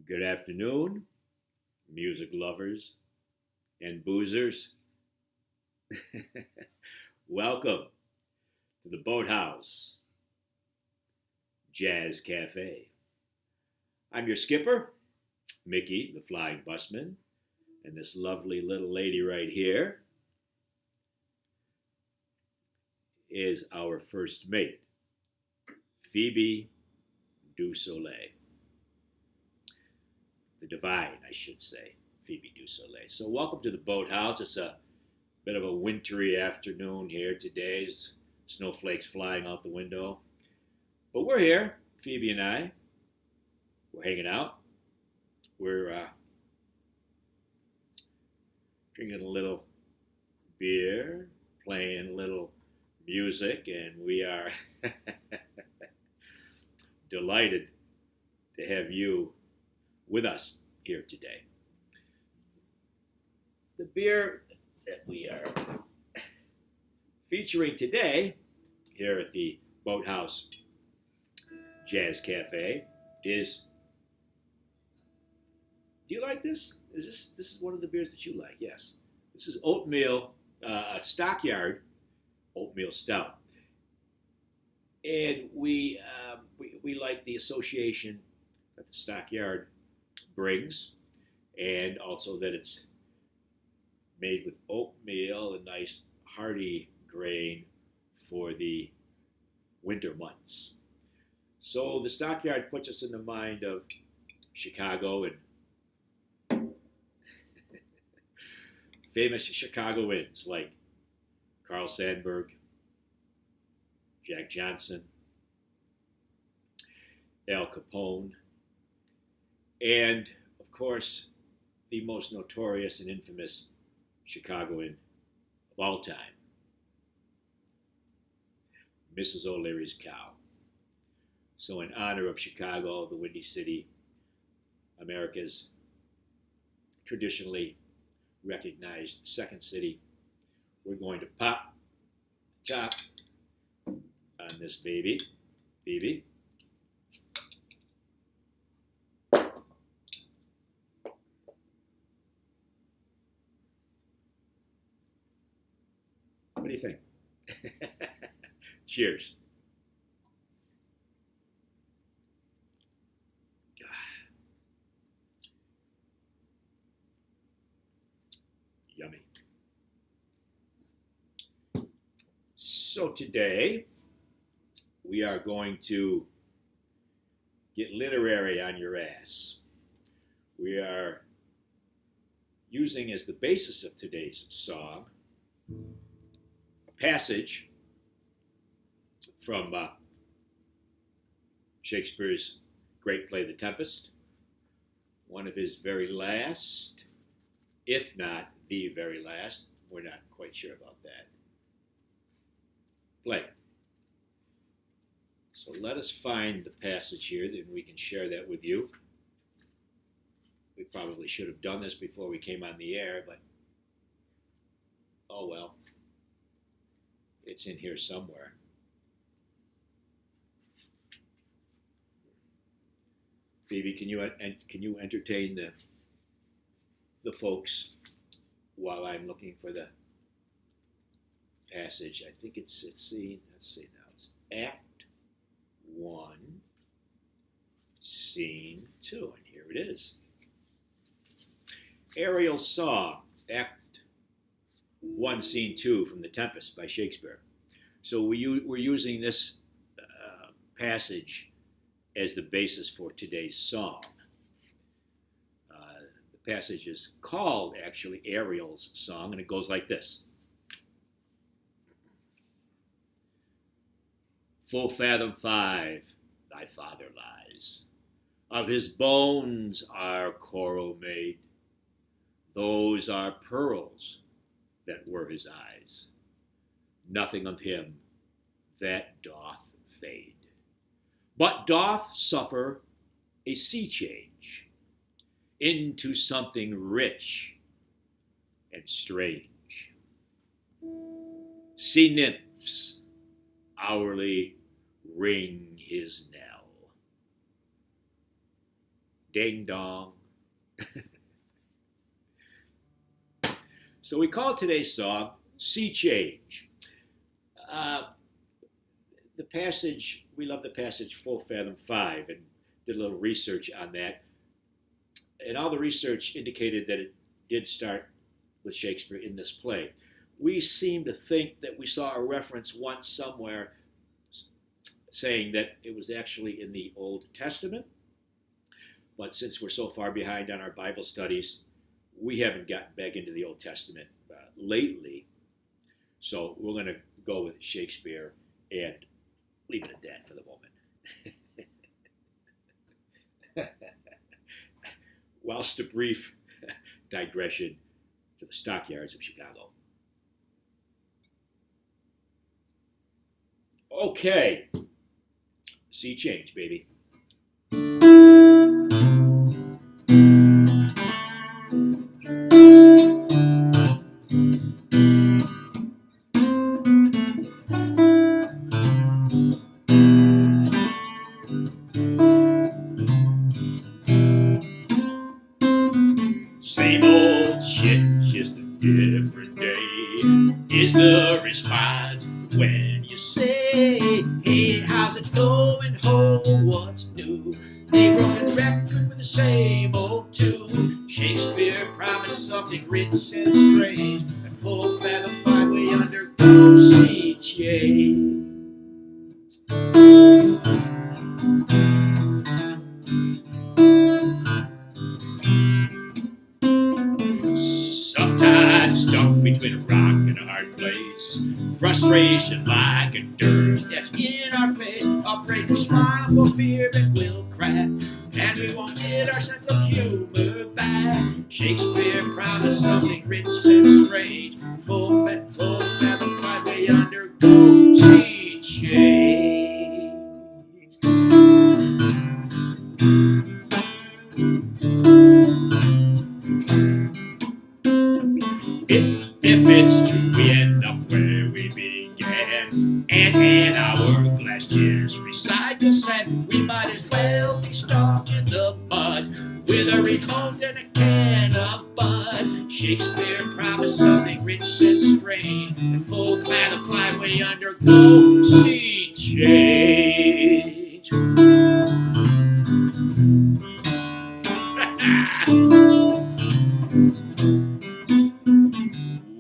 Good afternoon, music lovers and boozers. Welcome to the Boathouse Jazz Cafe. I'm your skipper, Mickey, the Flying Busman, and this lovely little lady right here is our first mate, Phoebe du Soleil. The divine, I should say, Phoebe du Soleil. So welcome to the Boathouse. It's a bit of a wintry afternoon here today. Snowflakes flying out the window. But we're here, Phoebe and I. We're hanging out. We're drinking a little beer, playing a little music, and we are delighted to have you with us here today. The beer that we are featuring today here at the Boathouse Jazz Cafe is, do you like this? This is one of the beers that you like? Yes. This is oatmeal, Stockyard oatmeal stout. And we like the association that the Stockyard brings, and also that it's made with oatmeal, a nice hearty grain for the winter months. So the Stockyard puts us in the mind of Chicago and famous Chicagoans like Carl Sandburg, Jack Johnson, Al Capone, and, of course, the most notorious and infamous Chicagoan of all time, Mrs. O'Leary's cow. So in honor of Chicago, the Windy City, America's traditionally recognized second city, we're going to pop the top on this baby. Baby. What do you think? Cheers. Yummy. So today we are going to get literary on your ass. We are using as the basis of today's song passage from Shakespeare's great play, The Tempest, one of his very last, if not the very last, we're not quite sure about that, play. So let us find the passage here, then we can share that with you. We probably should have done this before we came on the air, but oh well. It's in here somewhere. Phoebe, can you entertain the folks while I'm looking for the passage? I think it's let's see now. It's Act 1, Scene 2, and here it is. Ariel Song, Act 1, Scene 2 from The Tempest by Shakespeare. So we're using this passage as the basis for today's song. The passage is called, actually, Ariel's Song, and it goes like this. Full fathom 5, thy father lies. Of his bones are coral made. Those are pearls that were his eyes. Nothing of him that doth fade, but doth suffer a sea change into something rich and strange. Sea nymphs hourly ring his knell. Ding dong. So we call today's song Sea Change. The passage, we love the passage Full Fathom 5 and did a little research on that. And all the research indicated that it did start with Shakespeare in this play. We seem to think that we saw a reference once somewhere saying that it was actually in the Old Testament. But since we're so far behind on our Bible studies, we haven't gotten back into the Old Testament lately. So we're going to go with Shakespeare and leave it at that for the moment. Whilst a brief digression to the stockyards of Chicago. Okay, sea change, baby. Same old shit, just a different day, is the response when you say, hey, how's it going, ho, what's new? They broken record with the same old tune. Shakespeare promised something rich and strange, and Full Fathom 5 way under sea change. Sometimes stuck between a rock and a hard place, frustration like a dirge that's in our face, afraid to smile for fear that we'll crack, and we won't get our sense of humor back. Shakespeare promised something rich and strange, Full Fathom 5 way undergo sea change. If it's true we end up where we began, and in our glass just recycle sand, we might as well be stuck in the mud with a remote and a can of bud. Shakespeare promised something rich and strange, and Full Fathom 5 way undergo sea change.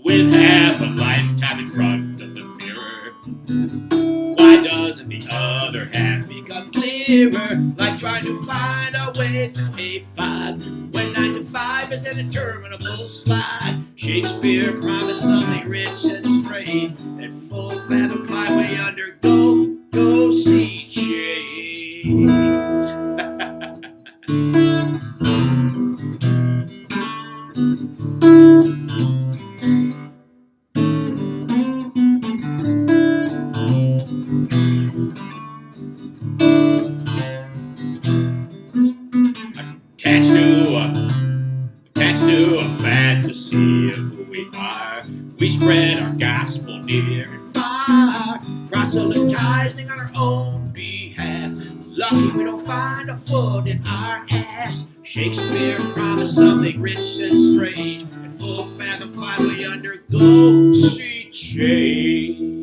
With half a lifetime in front of the mirror, why doesn't the other half become clearer? Like trying to find our way through A5 when 9 to 5 is an interminable slide. Shakespeare promised something rich and strange, and Full Fathom 5 way undergo sea change. Attached to a fantasy of who we are, we spread our gospel near and far, proselytizing on our own behalf. Lucky we don't find a foot in our ass. Shakespeare promised something rich and strange, and Full Fathom 5 way undergo sea change.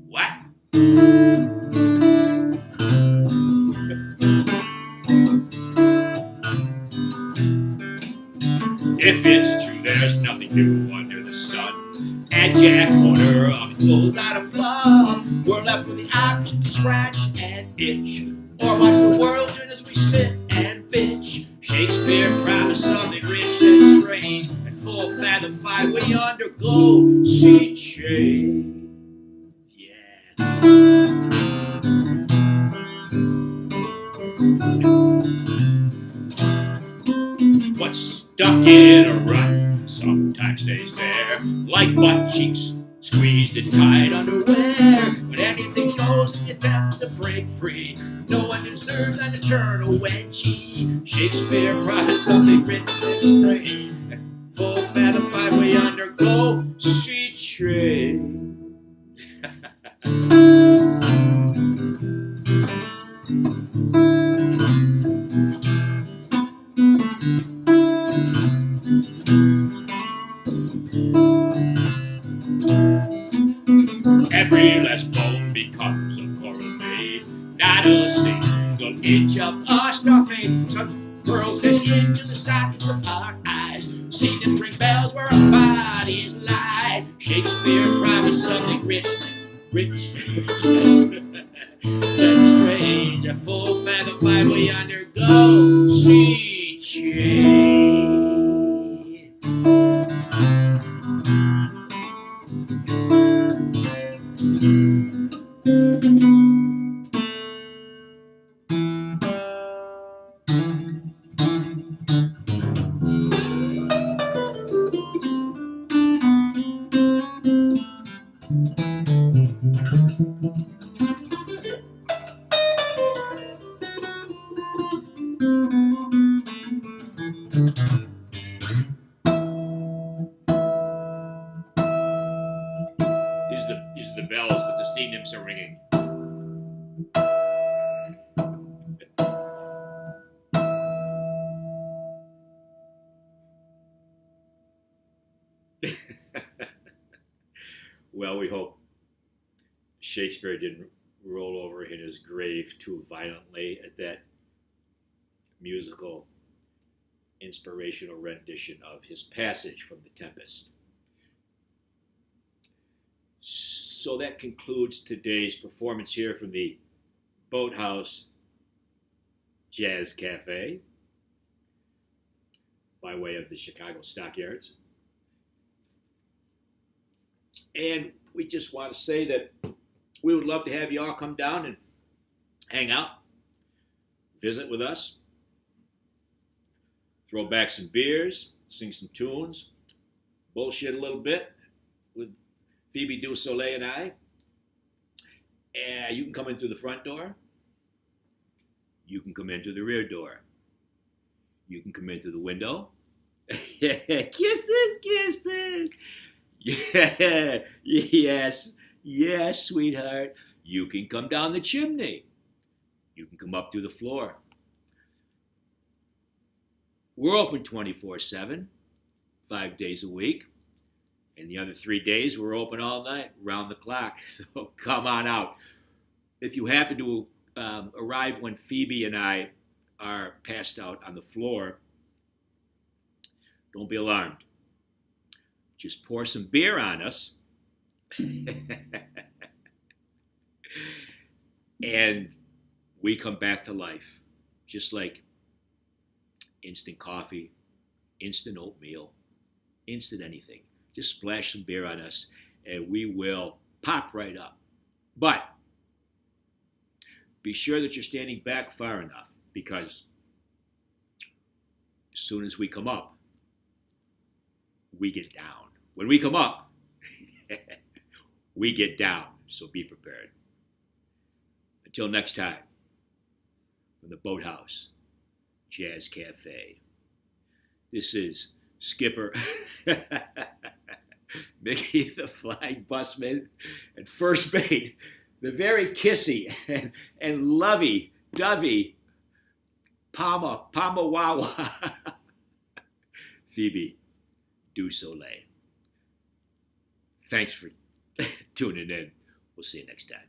What? If it's true, there's nothing new under the sun. And Jack, owner of the clothes out of plum, we're left with the option to scratch and itch, or watch the world turn as we sit and bitch. Shakespeare promised something rich and strange, and full fathom 5 we undergo sea change. What's stuck in a rut sometimes stays there, like butt cheeks squeezed in tight underwear. But anything goes if you attempt to break free. No one deserves an eternal wedgie. Shakespeare promised something rich and strange, and full fathom 5 we undergo sea change. Every last bone becomes of coral made, not a single inch of us nothing. Some pearls fit into the sockets of our eyes, seen them ring bells where our bodies lie. Shakespeare promised something rich, that's strange. A full fathom 5 we undergo sea change. These are the bells that the sea nymphs are ringing. Well, we hope Shakespeare didn't roll over in his grave too violently at that musical, inspirational rendition of his passage from The Tempest. So that concludes today's performance here from the Boathouse Jazz Cafe by way of the Chicago Stockyards. And we just want to say that we would love to have you all come down and hang out, visit with us, throw back some beers, sing some tunes, bullshit a little bit with Phoebe du Soleil and I. And you can come in through the front door. You can come in through the rear door. You can come in through the window. Kisses, kisses. Yeah, yes, sweetheart. You can come down the chimney. You can come up through the floor. We're open 24/7, 5 days a week. And the other 3 days, we're open all night, round the clock. So come on out. If you happen to arrive when Phoebe and I are passed out on the floor, don't be alarmed. Just pour some beer on us. And we come back to life. Just like instant coffee, instant oatmeal, instant anything. Just splash some beer on us and we will pop right up. But be sure that you're standing back far enough, because as soon as we come up, we get down. When we come up, we get down. So be prepared. Until next time, from the Boathouse Jazz Cafe, this is Skipper Mickey the Flying Busman, and First Mate, the very kissy and lovey-dovey Palma Wawa, Phoebe du Soleil. Thanks for tuning in. We'll see you next time.